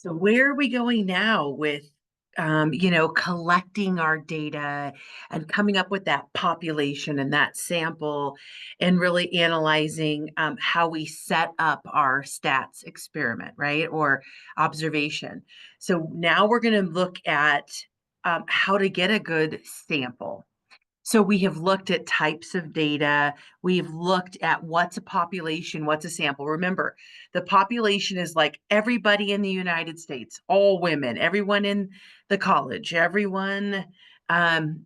So where are we going now with, collecting our data and coming up with that population and that sample and really analyzing how we set up our stats experiment, right? Or observation. So now we're going to look at how to get a good sample. So we have looked at types of data. We've looked at what's a population, what's a sample. Remember, the population is like everybody in the United States, all women, everyone in the college, everyone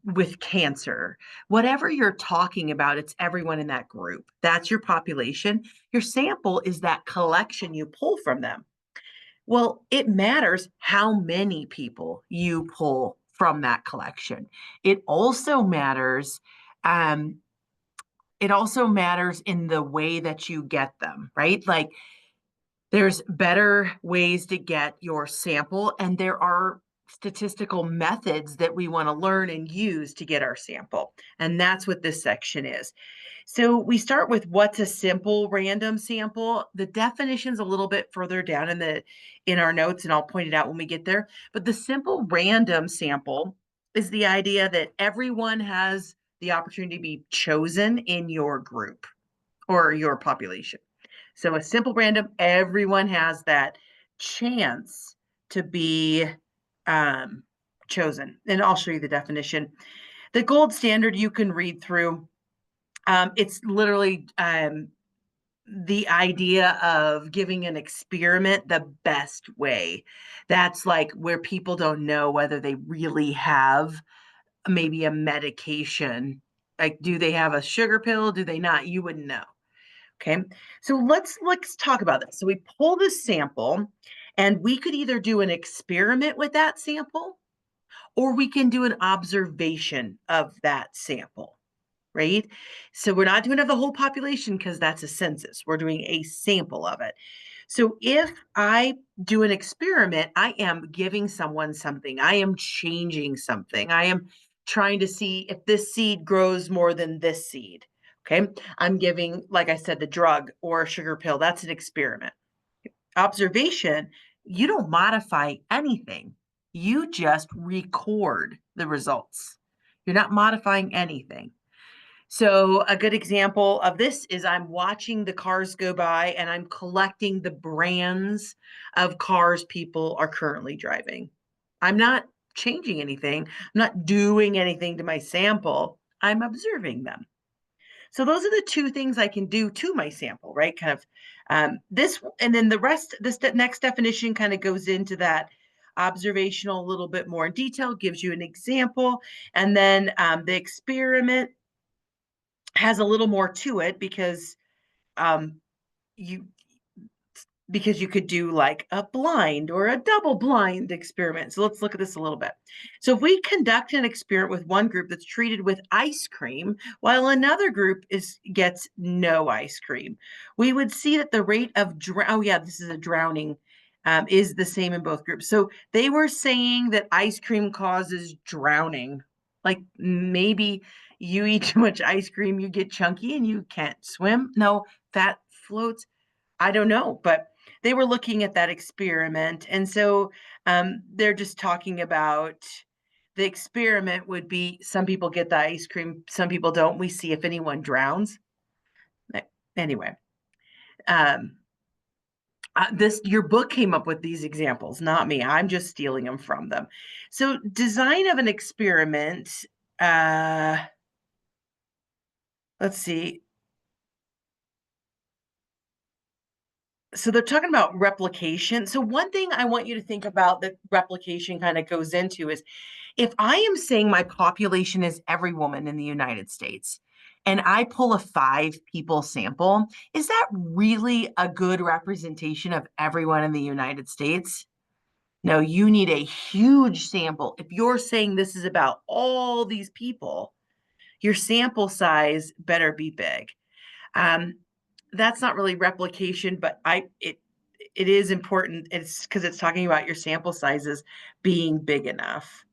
with cancer, whatever you're talking about, it's everyone in that group. That's your population. Your sample is that collection you pull from them. Well, it matters how many people you pull from that collection. It also matters, um, it also matters in the way that you get them, right? Like there's better ways to get your sample, and there are statistical methods that we want to learn and use to get our sample. And that's what this section is. So we start with what's a simple random sample. The definition's a little bit further down in our notes, and I'll point it out when we get there. But the simple random sample is the idea that everyone has the opportunity to be chosen in your group or your population. So a simple random, everyone has that chance to be um, chosen. And I'll show you the definition. The gold standard you can read through. It's literally the idea of giving an experiment the best way. That's like where people don't know whether they really have maybe a medication. Like, do they have a sugar pill? Do they not? You wouldn't know. Okay. So let's talk about this. So we pull this sample and we could either do an experiment with that sample or we can do an observation of that sample, right? So we're not doing it of the whole population because that's a census. We're doing a sample of it. So if I do an experiment, I am giving someone something. I am changing something. I am trying to see if this seed grows more than this seed. Okay. I'm giving, like I said, the drug or a sugar pill. That's an experiment. Observation, you don't modify anything. You just record the results. You're not modifying anything. So a good example of this is I'm watching the cars go by and I'm collecting the brands of cars people are currently driving. I'm not changing anything. I'm not doing anything to my sample. I'm observing them. So those are the two things I can do to my sample, right? Kind of this, and then the rest, next definition kind of goes into that observational a little bit more in detail, gives you an example. And then the experiment has a little more to it um, you because you could do like a blind or a double blind experiment. So let's look at this a little bit. So if we conduct an experiment with one group that's treated with ice cream while another group gets no ice cream, we would see that the rate of oh yeah, this is a drowning is the same in both groups. So they were saying that ice cream causes drowning. Like maybe you eat too much ice cream, you get chunky and you can't swim. No, fat floats. I don't know, but they were looking at that experiment. And so they're just talking about the experiment would be some people get the ice cream, some people don't. We see if anyone drowns. Anyway, um, this your book came up with these examples, not me. I'm just stealing them from them. So design of an experiment. Uh, let's see. So they're talking about replication. So one thing I want you to think about that replication kind of goes into is if I am saying my population is every woman in the United States and I pull a 5 people sample, is that really a good representation of everyone in the United States? No, you need a huge sample. If you're saying this is about all these people, your sample size better be big. Um, that's not really replication, but it is important. It's because it's talking about your sample sizes being big enough,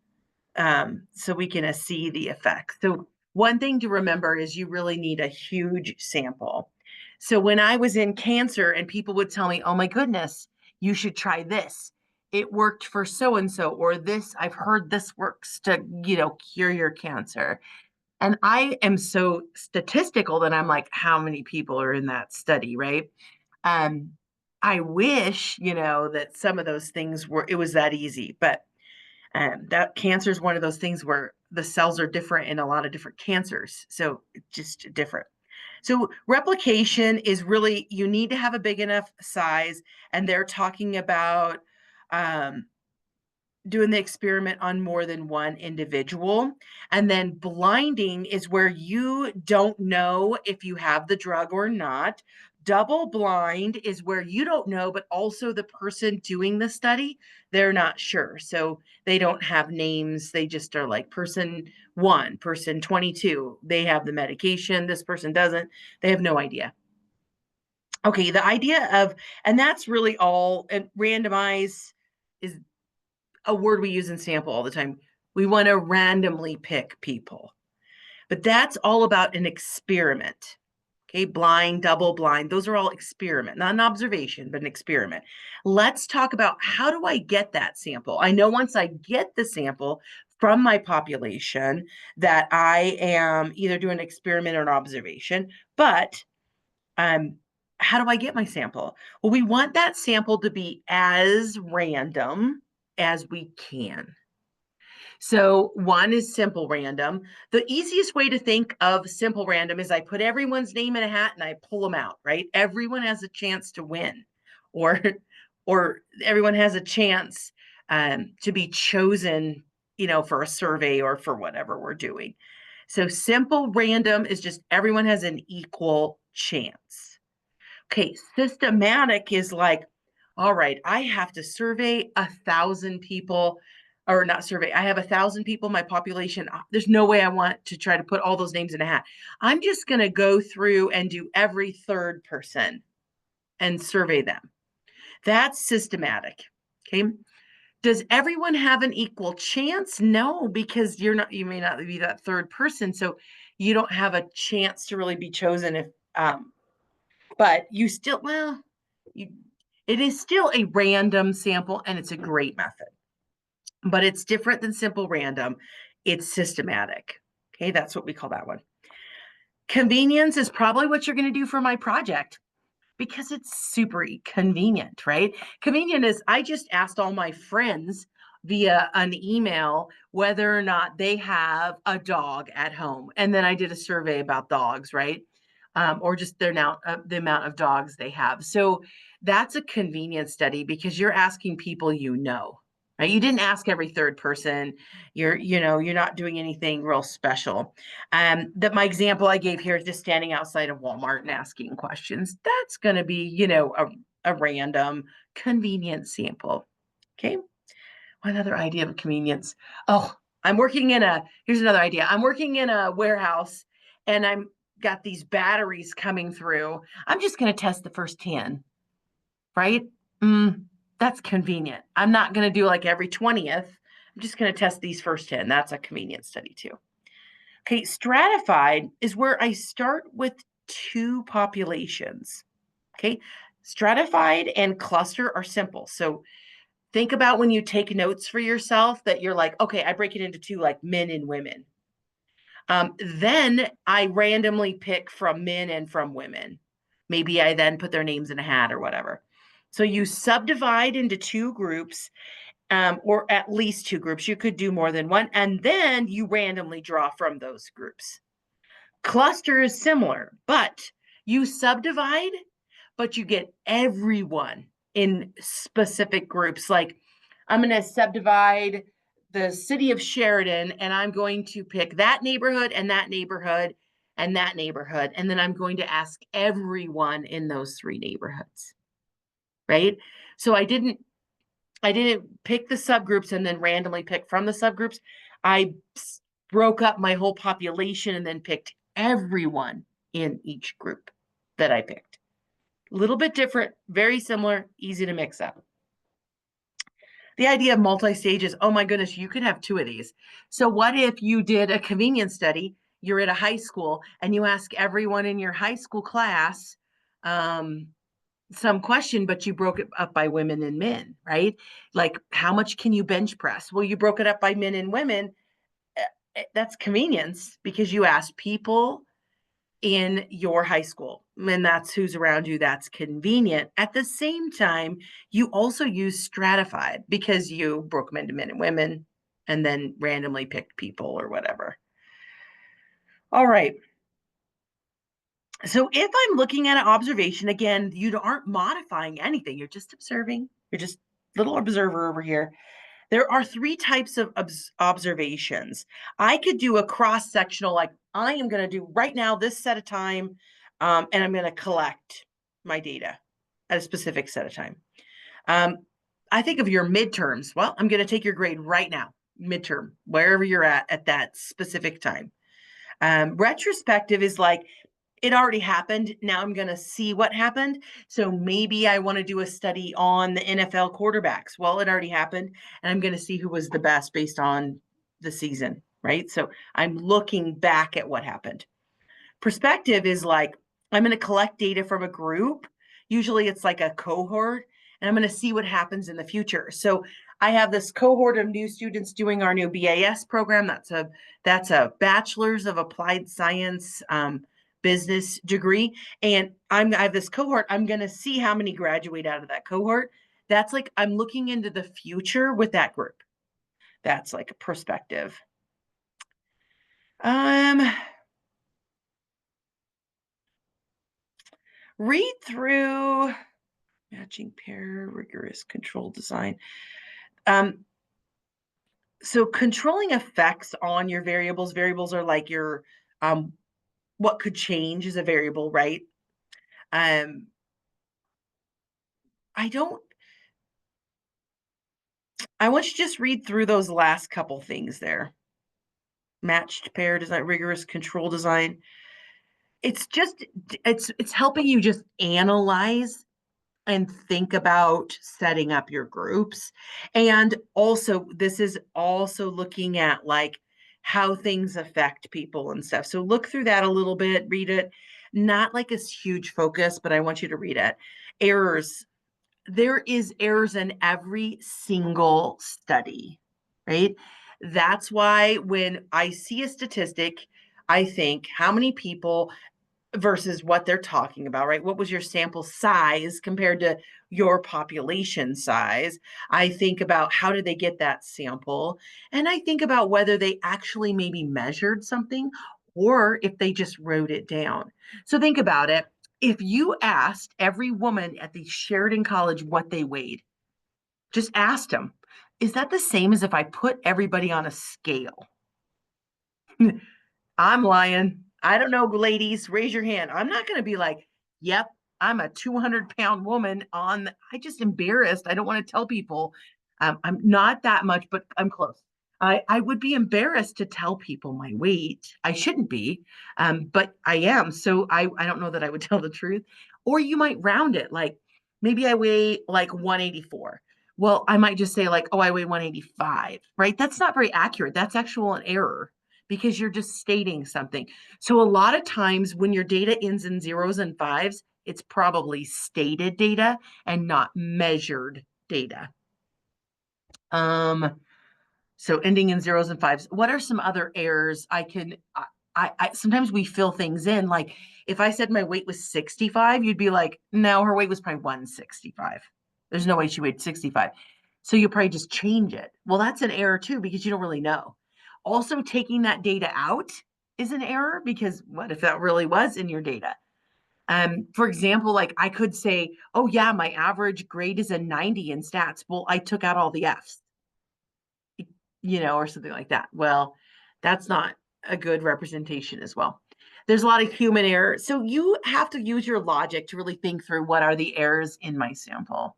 so we can see the effects. So one thing to remember is you really need a huge sample. So when I was in cancer and people would tell me, "Oh my goodness, you should try this," it worked for so and so, or this, I've heard this works to, cure your cancer. And I am so statistical that I'm like, how many people are in that study, right? Um, I wish, that some of those things it was that easy, but that cancer is one of those things where the cells are different in a lot of different cancers. So it's just different. So replication is really, you need to have a big enough size, and they're talking about um, doing the experiment on more than one individual. And then blinding is where you don't know if you have the drug or not. Double blind is where you don't know, but also the person doing the study, they're not sure. So they don't have names. They just are like person 1, person 22. They have the medication. This person doesn't. They have no idea. Okay, the idea of, and that's really all, and randomize is a word we use in sample all the time. We want to randomly pick people, but that's all about an experiment. Okay, blind, double blind, those are all experiment, not an observation, but an experiment. Let's talk about, how do I get that sample? I know once I get the sample from my population that I am either doing an experiment or an observation, but um, how do I get my sample? Well, we want that sample to be as random as we can. So one is simple random. The easiest way to think of simple random is I put everyone's name in a hat and I pull them out, right? Everyone has a chance to win, or or everyone has a chance to be chosen, for a survey or for whatever we're doing. So simple random is just everyone has an equal chance. Okay, systematic is like, all right, I have to survey 1,000 people, or not survey, I have 1,000 people, my population. There's no way I want to try to put all those names in a hat. I'm just going to go through and do every third person and survey them. That's systematic. Okay. Does everyone have an equal chance? No, because you may not be that third person. So you don't have a chance to really be chosen if, but you still, well, you, it is still a random sample, and it's a great method, but it's different than simple random. It's systematic. Okay, that's what we call that one. Convenience is probably what you're going to do for my project because it's super convenient, right? Convenient is, I just asked all my friends via an email whether or not they have a dog at home. And then I did a survey about dogs, right? Or just the amount of dogs they have. So that's a convenience study because you're asking people, right? You didn't ask every third person. You're not doing anything real special. That my example I gave here is just standing outside of Walmart and asking questions. That's going to be, a random convenience sample. Okay. One other idea of convenience. Oh, here's another idea. I'm working in a warehouse and I'm got these batteries coming through. I'm just going to test the first 10, right? That's convenient. I'm not going to do like every 20th. I'm just going to test these first 10. That's a convenience study too. Okay, stratified is where I start with 2 populations. Okay, stratified and cluster are simple. So think about when you take notes for yourself that you're like, okay, I break it into 2, like men and women. Then I randomly pick from men and from women. Maybe I then put their names in a hat or whatever. So you subdivide into 2 groups, or at least 2 groups. You could do more than one, and then you randomly draw from those groups. Cluster is similar, but you subdivide, but you get everyone in specific groups. Like I'm going to subdivide the city of Sheridan, and I'm going to pick that neighborhood and that neighborhood and that neighborhood. And then I'm going to ask everyone in those 3 neighborhoods. Right. So I didn't pick the subgroups and then randomly pick from the subgroups. I broke up my whole population and then picked everyone in each group that I picked. A little bit different, very similar, easy to mix up. The idea of multi-stages, oh my goodness, you could have 2 of these. So what if you did a convenience study, you're at a high school, and you ask everyone in your high school class, some question, but you broke it up by women and men, right? Like, how much can you bench press? Well, you broke it up by men and women. That's convenience because you asked people in your high school, and that's who's around you. That's convenient. At the same time, you also use stratified because you broke them into men and women and then randomly picked people or whatever. All right. So if I'm looking at an observation, again, you aren't modifying anything. You're just observing. You're just little observer over here. There are three types of observations. I could do a cross sectional, like I am going to do right now, this set of time, and I'm going to collect my data at a specific set of time. I think of your midterms. Well, I'm going to take your grade right now, midterm, wherever you're at that specific time. Retrospective is like, it already happened. Now I'm going to see what happened. So maybe I want to do a study on the NFL quarterbacks. Well, it already happened. And I'm going to see who was the best based on the season, right? So I'm looking back at what happened. Perspective is like, I'm going to collect data from a group. Usually it's like a cohort, and I'm going to see what happens in the future. So I have this cohort of new students doing our new BAS program. That's a Bachelor's of Applied Science business degree. And I have this cohort. I'm going to see how many graduate out of that cohort. That's like I'm looking into the future with that group. That's like a perspective. Read through matching pair, rigorous control design. So controlling effects on your variables. Variables are like your what could change is a variable, right? Um, I don't. I want you to just read through those last couple things there. Matched pair design, rigorous control design. It's just it's helping you just analyze and think about setting up your groups. And also, this is also looking at like how things affect people and stuff. So look through that a little bit, read it. Not like a huge focus, but I want you to read it. Errors. There is errors in every single study, right? That's why when I see a statistic, I think how many people versus what they're talking about, right? What was your sample size compared to your population size? I think about how did they get that sample? And I think about whether they actually maybe measured something or if they just wrote it down. So think about it. If you asked every woman at the Sheridan College what they weighed, just asked them, is that the same as if I put everybody on a scale? I'm lying. I don't know, ladies, raise your hand. I'm not going to be like, yep, I'm a 200-pound woman on, I just embarrassed. I don't want to tell people I'm not that much, but I'm close. I would be embarrassed to tell people my weight. I shouldn't be, but I am. So I don't know that I would tell the truth. Or you might round it like maybe I weigh like 184. Well, I might just say like, oh, I weigh 185, right? That's not very accurate. That's actual an error because you're just stating something. So a lot of times when your data ends in zeros and fives, it's probably stated data and not measured data. So ending in zeros and fives. What are some other errors I sometimes we fill things in like if I said my weight was 65, you'd be like, no, her weight was probably 165. There's no way she weighed 65. So you probably just change it. Well, that's an error too because you don't really know. Also, taking that data out is an error because what if that really was in your data? For example, like I could say, oh yeah, my average grade is a 90 in stats. Well, I took out all the F's, or something like that. Well, that's not a good representation as well. There's a lot of human error. So you have to use your logic to really think through what are the errors in my sample.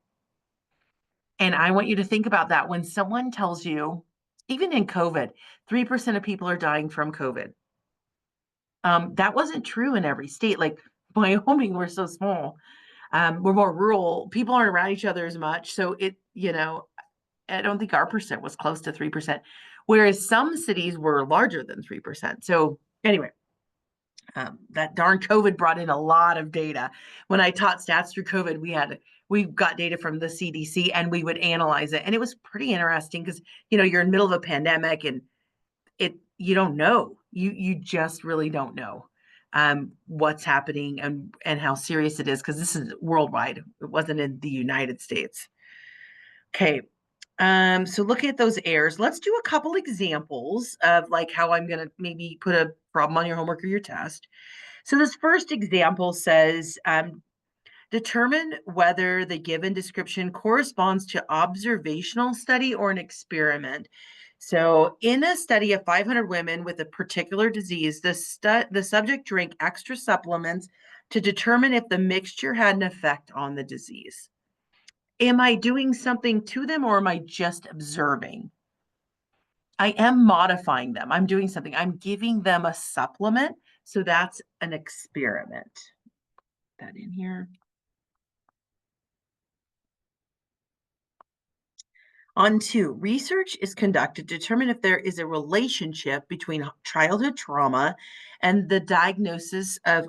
And I want you to think about that when someone tells you, even in COVID, 3% of people are dying from COVID. That wasn't true in every state. Like Wyoming, we're so small. We're more rural. People aren't around each other as much. So I don't think our percent was close to 3%, whereas some cities were larger than 3%. So anyway, That darn COVID brought in a lot of data. When I taught stats through COVID, we got data from the CDC and we would analyze it, and it was pretty interesting because you're in the middle of a pandemic and you don't know, you just really don't know what's happening and how serious it is, because this is worldwide. It wasn't in the United States. Okay. So looking at those errors, let's do a couple examples of like how I'm going to maybe put a problem on your homework or your test. So this first example says, determine whether the given description corresponds to observational study or an experiment. So in a study of 500 women with a particular disease, the subject drank extra supplements to determine if the mixture had an effect on the disease. Am I doing something to them, or am I just observing? I am modifying them. I'm doing something. I'm giving them a supplement. So that's an experiment. Put that in here. On two, research is conducted to determine if there is a relationship between childhood trauma and the diagnosis of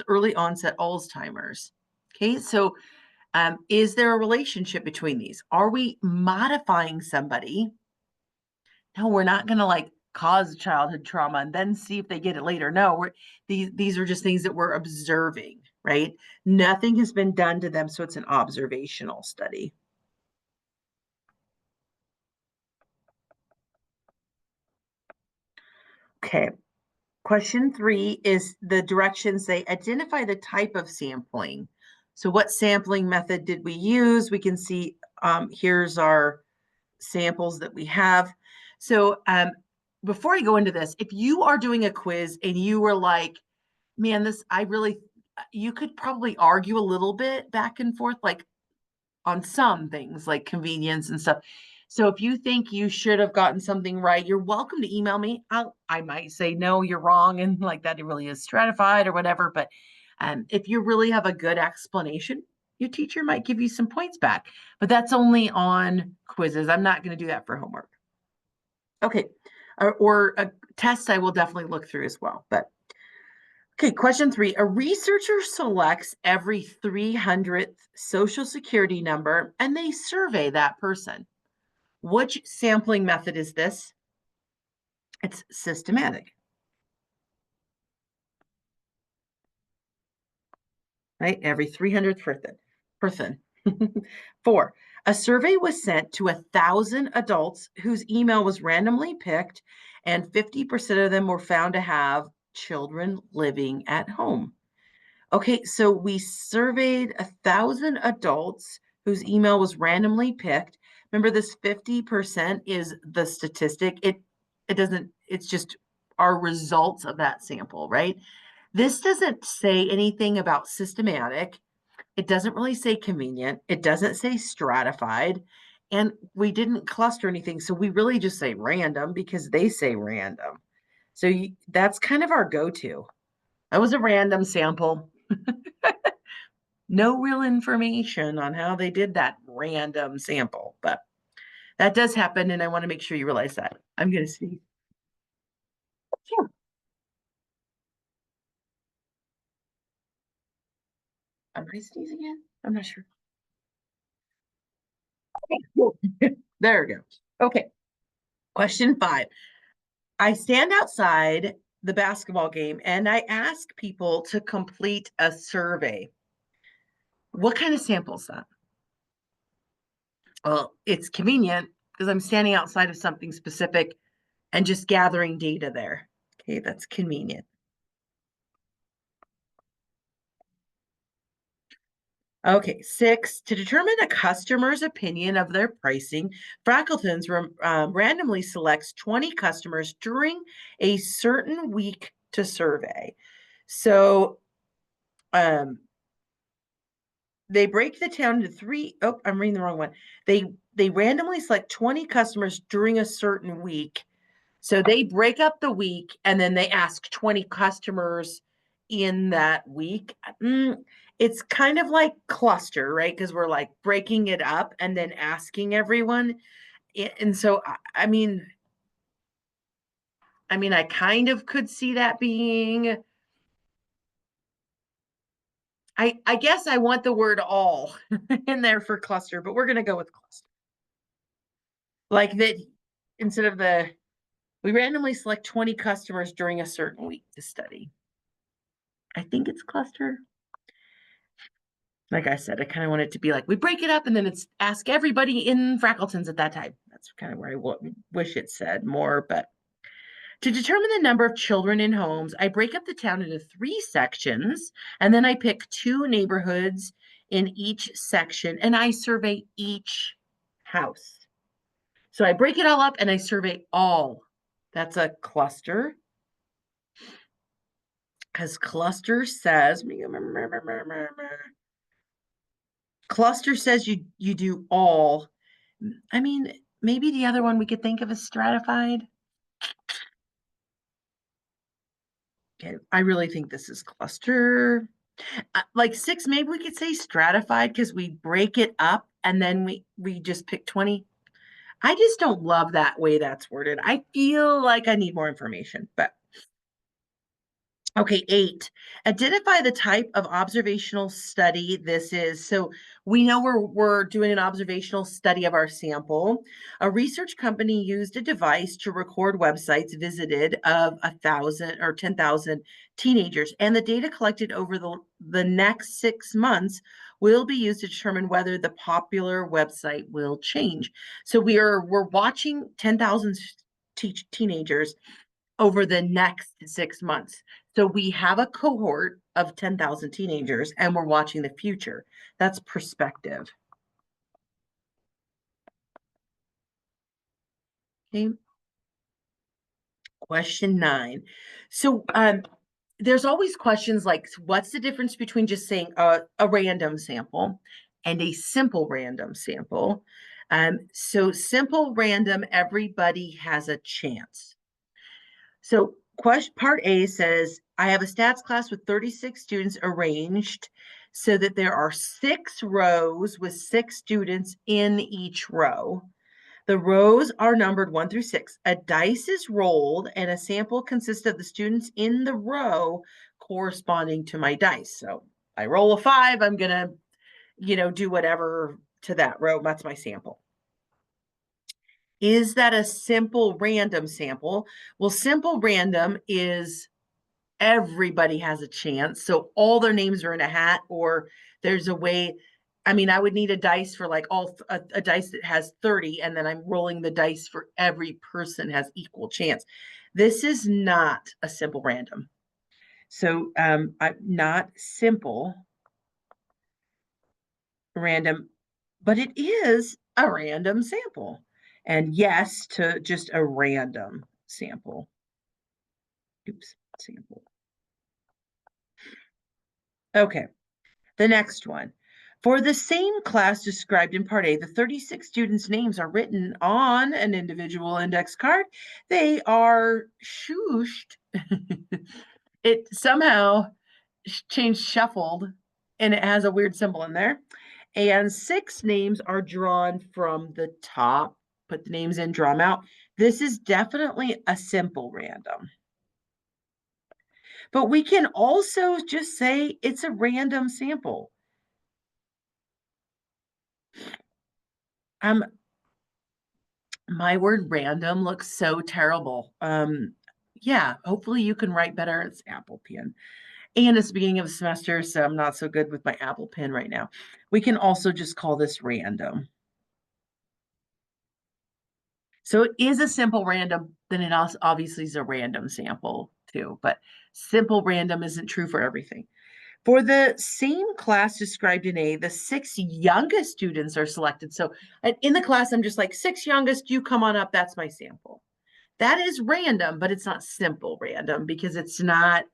early onset Alzheimer's. Okay, so is there a relationship between these? Are we modifying somebody? No, we're not going to like cause childhood trauma and then see if they get it later. No, these are just things that we're observing, right? Nothing has been done to them, so it's an observational study. Okay. Question 3 is the directions. They identify the type of sampling. So what sampling method did we use? We can see here's our samples that we have. So before I go into this, if you are doing a quiz and you were like, man, you could probably argue a little bit back and forth, like on some things like convenience and stuff. So if you think you should have gotten something right, you're welcome to email me. I might say, no, you're wrong. And like that, it really is stratified or whatever. But if you really have a good explanation, your teacher might give you some points back. But that's only on quizzes. I'm not going to do that for homework. Okay. Or a test, I will definitely look through as well. But okay, question 3. A researcher selects every 300th social security number and they survey that person. Which sampling method is this? It's systematic. Right? Every 300th person. 4. A survey was sent to 1,000 adults whose email was randomly picked, and 50% of them were found to have children living at home. Okay, so we surveyed 1,000 adults whose email was randomly picked. Remember, this 50% is the statistic. It's just our results of that sample, right? This doesn't say anything about systematic. It doesn't really say convenient. It doesn't say stratified. And we didn't cluster anything. So we really just say random because they say random. So that's kind of our go-to. That was a random sample. No real information on how they did that random sample, but that does happen, and I want to make sure you realize that. I'm going to sneeze. Sure. Am I sneezing again? I'm not sure. Okay. There we go. Okay. Question 5. I stand outside the basketball game and I ask people to complete a survey. What kind of sample is that? Well, it's convenient because I'm standing outside of something specific and just gathering data there. Okay, that's convenient. Okay, 6, to determine a customer's opinion of their pricing, Frackletons randomly selects 20 customers during a certain week to survey. So they break the town into three. Oh, I'm reading the wrong one. They randomly select 20 customers during a certain week. So they break up the week and then they ask 20 customers in that week. It's kind of like cluster, right? Because we're like breaking it up and then asking everyone. And so, I mean, I kind of could see that being I guess I want the word all in there for cluster, but we're gonna go with cluster. Like that instead of we randomly select 20 customers during a certain week to study. I think it's cluster. Like I said, I kind of want it to be like we break it up and then it's ask everybody in Frackleton's at that time. That's kind of where I wish it said more. But to determine the number of children in homes, I break up the town into 3 sections and then I pick 2 neighborhoods in each section and I survey each house. So I break it all up and I survey all. That's a cluster. Because cluster says you do all. I mean, maybe the other one we could think of as stratified. Okay, I really think this is cluster. Like 6, maybe we could say stratified because we break it up and then we just pick 20. I just don't love that way that's worded. I feel like I need more information, but okay, 8. Identify the type of observational study this is. So we know we're doing an observational study of our sample. A research company used a device to record websites visited of 1,000 or 10,000 teenagers, and the data collected over the next 6 months will be used to determine whether the popular website will change. So we're watching 10,000 teenagers over the next 6 months. So we have a cohort of 10,000 teenagers and we're watching the future. That's perspective. Okay. Question 9. So there's always questions like, what's the difference between just saying a random sample and a simple random sample? So simple random, everybody has a chance. So part A says, I have a stats class with 36 students arranged so that there are 6 rows with 6 students in each row. The rows are numbered 1 through 6. A dice is rolled and a sample consists of the students in the row corresponding to my dice. So I roll a 5, I'm going to, do whatever to that row. That's my sample. Is that a simple random sample? Well, simple random is everybody has a chance. So all their names are in a hat, or there's a way. I mean, I would need a dice for like a dice that has 30, and then I'm rolling the dice for every person has equal chance. This is not a simple random. So I'm not simple random, but it is a random sample. And yes to just a random sample. Oops, sample. Okay, the next one. For the same class described in Part A, the 36 students' names are written on an individual index card. They are shooshed. It somehow changed shuffled, and it has a weird symbol in there. And 6 names are drawn from the top. Put the names in, draw them out. This is definitely a simple random. But we can also just say it's a random sample. My word random looks so terrible. Yeah, hopefully you can write better. It's Apple Pen. And it's the beginning of the semester, so I'm not so good with my Apple Pen right now. We can also just call this random. So it is a simple random, then it also obviously is a random sample too, but simple random isn't true for everything. For the same class described in A, the 6 youngest students are selected. So in the class, I'm just like, 6 youngest, you come on up, that's my sample. That is random, but it's not simple random because it's not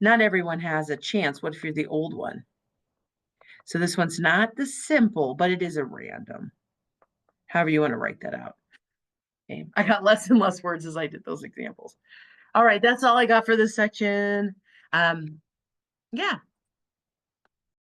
everyone has a chance. What if you're the old one? So this one's not the simple, but it is a random. However you want to write that out. Okay. I got less and less words as I did those examples. All right, that's all I got for this section. Yeah,